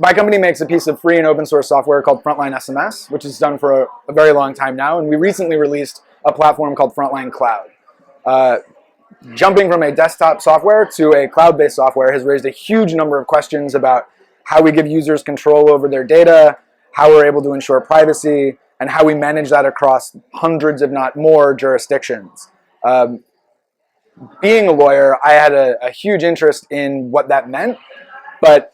My company makes a piece of free and open source software called FrontlineSMS, which is done for a very long time now, and we recently released a platform called Frontline Cloud. Jumping from a desktop software to a cloud-based software has raised a huge number of questions about how we give users control over their data, how we're able to ensure privacy, and how we manage that across hundreds, if not more, jurisdictions. Being a lawyer, I had a huge interest in what that meant, but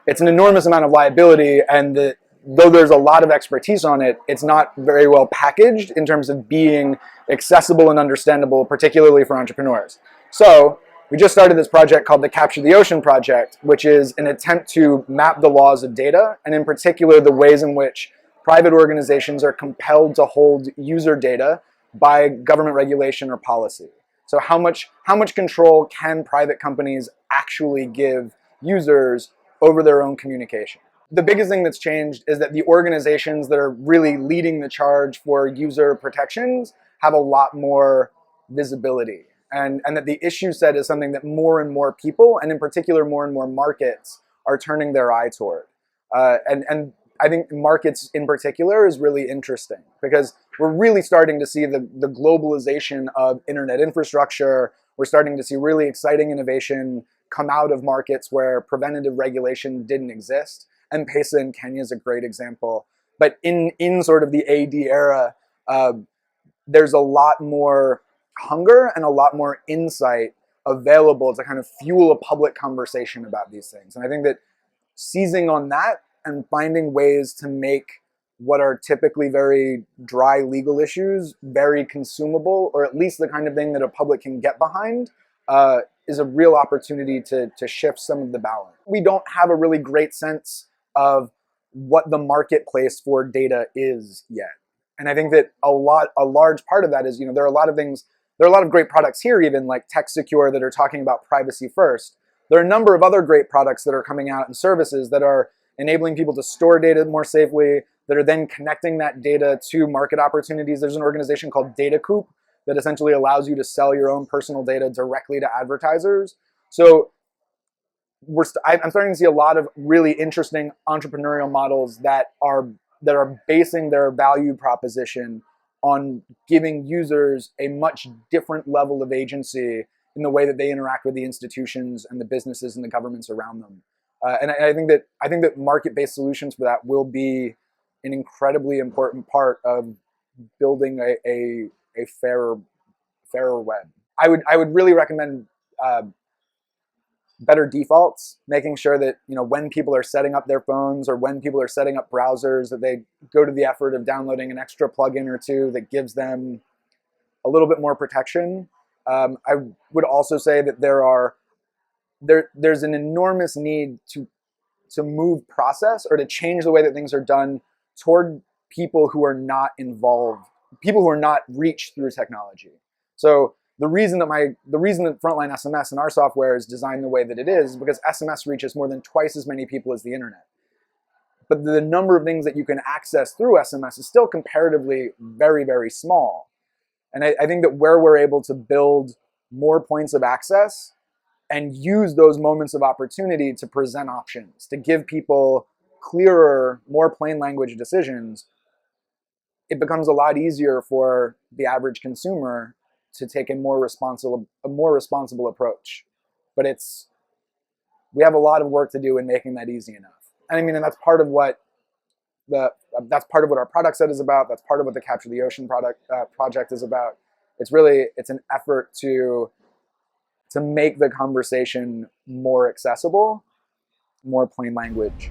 it's an enormous amount of liability, and though there's a lot of expertise on it, it's not very well packaged in terms of being accessible and understandable, particularly for entrepreneurs. So we just started this project called the Capture the Ocean Project, which is an attempt to map the laws of data, and in particular the ways in which private organizations are compelled to hold user data by government regulation or policy. So how much control can private companies actually give users over their own communication? The biggest thing that's changed is that the organizations that are really leading the charge for user protections have a lot more visibility, and that the issue set is something that more and more people, and in particular more and more markets, are turning their eye toward. And I think markets in particular is really interesting because we're really starting to see the globalization of internet infrastructure. We're starting to see really exciting innovation come out of markets where preventative regulation didn't exist. And M-Pesa in Kenya is a great example. But in sort of the AD era, there's a lot more hunger and a lot more insight available to kind of fuel a public conversation about these things. And I think that seizing on that and finding ways to make what are typically very dry legal issues very consumable, or at least the kind of thing that a public can get behind, is a real opportunity to shift some of the balance. We don't have a really great sense of what the marketplace for data is yet. And I think that a large part of that is, there are a lot of great products here, even like TechSecure, that are talking about privacy first. There are a number of other great products that are coming out and services that are enabling people to store data more safely, that are then connecting that data to market opportunities. There's an organization called DataCoop that essentially allows you to sell your own personal data directly to advertisers. So I'm starting to see a lot of really interesting entrepreneurial models that are basing their value proposition on giving users a much different level of agency in the way that they interact with the institutions and the businesses and the governments around them. And I think that market-based solutions for that will be an incredibly important part of building a fairer web. I would really recommend better defaults, making sure that when people are setting up their phones or when people are setting up browsers, that they go to the effort of downloading an extra plugin or two that gives them a little bit more protection. I would also say that there's an enormous need to move process or to change the way that things are done toward people who are not involved, people who are not reached through technology. So the reason that FrontlineSMS and our software is designed the way that it is because SMS reaches more than twice as many people as the internet. But the number of things that you can access through SMS is still comparatively very, very small. And I think that where we're able to build more points of access and use those moments of opportunity to present options, to give people clearer, more plain language decisions, it becomes a lot easier for the average consumer to take a more responsible approach. But we have a lot of work to do in making that easy enough. And I mean, and that's part of what our product set is about. That's part of what the Capture the Ocean project is about. It's an effort to make the conversation more accessible, more plain language.